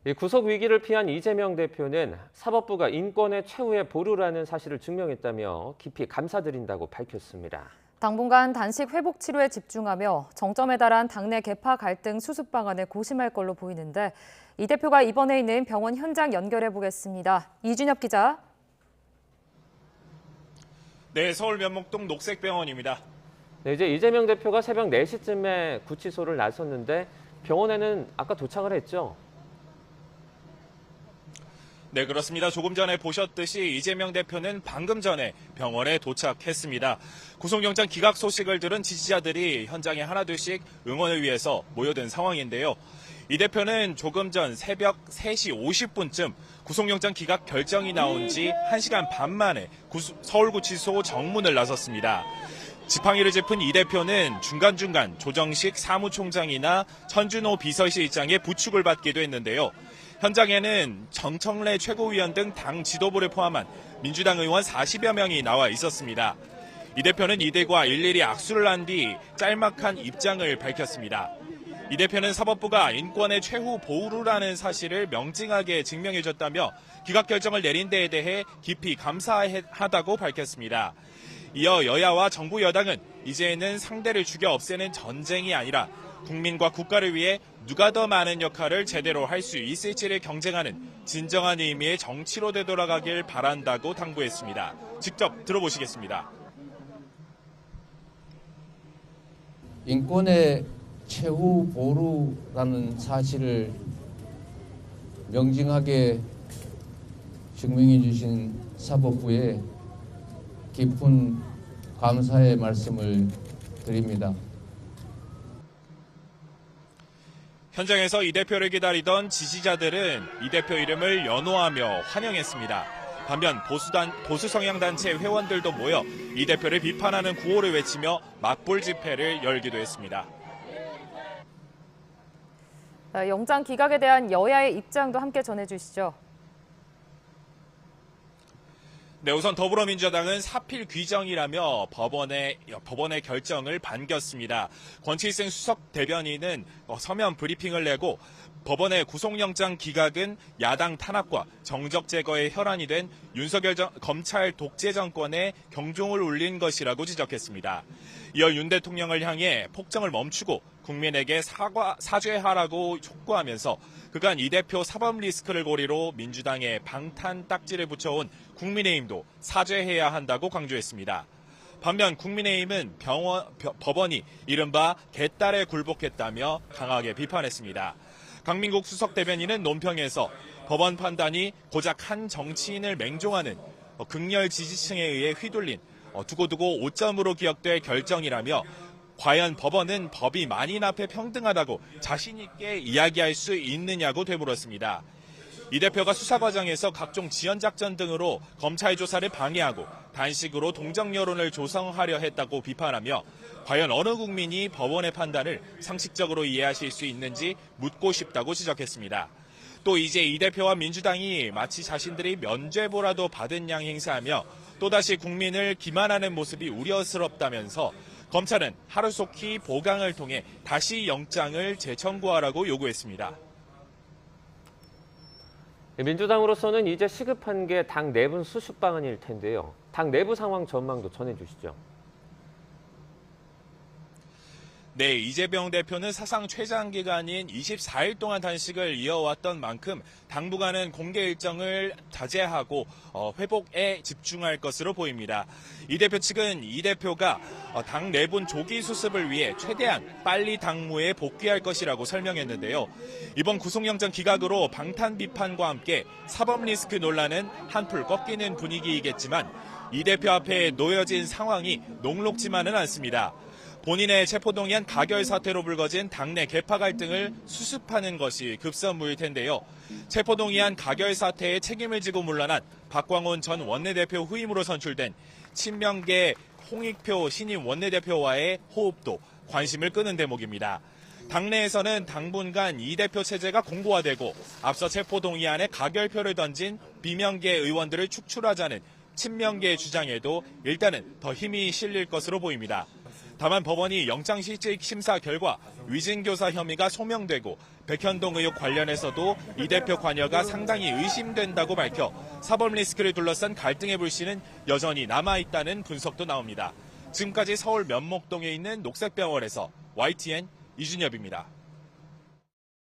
이 구속 위기를 피한 이재명 대표는 사법부가 인권의 최후의 보루라는 사실을 증명했다며 깊이 감사드린다고 밝혔습니다. 당분간 단식 회복 치료에 집중하며 정점에 달한 당내 계파 갈등 수습 방안을 고심할 걸로 보이는데 이 대표가 입원해 있는 병원 현장 연결해 보겠습니다. 이준엽 기자. 네, 서울 면목동 녹색병원입니다. 네, 이제 이재명 대표가 새벽 4시쯤에 구치소를 나섰는데 병원에는 아까 도착을 했죠. 네, 그렇습니다. 조금 전에 보셨듯이 이재명 대표는 방금 전에 병원에 도착했습니다. 구속영장 기각 소식을 들은 지지자들이 현장에 하나둘씩 응원을 위해서 모여든 상황인데요. 이 대표는 조금 전 새벽 3시 50분쯤 구속영장 기각 결정이 나온 지 1시간 반 만에 서울구치소 정문을 나섰습니다. 지팡이를 짚은 이 대표는 중간중간 조정식 사무총장이나 천준호 비서실장의 부축을 받기도 했는데요. 현장에는 정청래 최고위원 등 당 지도부를 포함한 민주당 의원 40여 명이 나와 있었습니다. 이 대표는 이들과 일일이 악수를 한 뒤 짤막한 입장을 밝혔습니다. 이 대표는 사법부가 인권의 최후 보루라는 사실을 명징하게 증명해줬다며 기각 결정을 내린 데에 대해 깊이 감사하다고 밝혔습니다. 이어 여야와 정부 여당은 이제는 상대를 죽여 없애는 전쟁이 아니라 국민과 국가를 위해 누가 더 많은 역할을 제대로 할 수 있을지를 경쟁하는 진정한 의미의 정치로 되돌아가길 바란다고 당부했습니다. 직접 들어보시겠습니다. 인권의 최후 보루라는 사실을 명징하게 증명해 주신 사법부에 깊은 감사의 말씀을 드립니다. 현장에서 이 대표를 기다리던 지지자들은 이 대표 이름을 연호하며 환영했습니다. 반면 보수 성향 단체 회원들도 모여 이 대표를 비판하는 구호를 외치며 맞불 집회를 열기도 했습니다. 영장 기각에 대한 여야의 입장도 함께 전해주시죠. 네, 우선 더불어민주당은 사필 규정이라며 법원의 결정을 반겼습니다. 권칠승 수석 대변인은 서면 브리핑을 내고 법원의 구속영장 기각은 야당 탄압과 정적 제거의 혈안이 된 윤석열 검찰 독재 정권에 경종을 울린 것이라고 지적했습니다. 이어 윤 대통령을 향해 폭정을 멈추고 국민에게 사죄하라고 촉구하면서 그간 이 대표 사법 리스크를 고리로 민주당에 방탄 딱지를 붙여온 국민의힘도 사죄해야 한다고 강조했습니다. 반면 국민의힘은 법원이 이른바 개딸에 굴복했다며 강하게 비판했습니다. 강민국 수석 대변인은 논평에서 법원 판단이 고작 한 정치인을 맹종하는 극렬 지지층에 의해 휘둘린 두고두고 오점으로 기억될 결정이라며 과연 법원은 법이 만인 앞에 평등하다고 자신 있게 이야기할 수 있느냐고 되물었습니다. 이 대표가 수사 과정에서 각종 지연작전 등으로 검찰 조사를 방해하고 단식으로 동정 여론을 조성하려 했다고 비판하며 과연 어느 국민이 법원의 판단을 상식적으로 이해하실 수 있는지 묻고 싶다고 지적했습니다. 또 이제 이 대표와 민주당이 마치 자신들이 면죄부라도 받은 양 행세하며 또다시 국민을 기만하는 모습이 우려스럽다면서 검찰은 하루속히 보강을 통해 다시 영장을 재청구하라고 요구했습니다. 민주당으로서는 이제 시급한 게 당 내분 수습 방안일 텐데요. 당 내부 상황 전망도 전해주시죠. 네, 이재명 대표는 사상 최장기간인 24일 동안 단식을 이어왔던 만큼 당분간은 공개 일정을 자제하고 회복에 집중할 것으로 보입니다. 이 대표 측은 이 대표가 당 내분 조기 수습을 위해 최대한 빨리 당무에 복귀할 것이라고 설명했는데요. 이번 구속영장 기각으로 방탄 비판과 함께 사법 리스크 논란은 한풀 꺾이는 분위기이겠지만 이 대표 앞에 놓여진 상황이 녹록지만은 않습니다. 본인의 체포동의안 가결 사태로 불거진 당내 계파 갈등을 수습하는 것이 급선무일 텐데요. 체포동의안 가결 사태에 책임을 지고 물러난 박광온 전 원내대표 후임으로 선출된 친명계 홍익표 신임 원내대표와의 호흡도 관심을 끄는 대목입니다. 당내에서는 당분간 이 대표 체제가 공고화되고 앞서 체포동의안에 가결표를 던진 비명계 의원들을 축출하자는 친명계의 주장에도 일단은 더 힘이 실릴 것으로 보입니다. 다만 법원이 영장실질 심사 결과 위증교사 혐의가 소명되고 백현동 의혹 관련해서도 이 대표 관여가 상당히 의심된다고 밝혀 사법 리스크를 둘러싼 갈등의 불씨는 여전히 남아있다는 분석도 나옵니다. 지금까지 서울 면목동에 있는 녹색병원에서 YTN 이준엽입니다.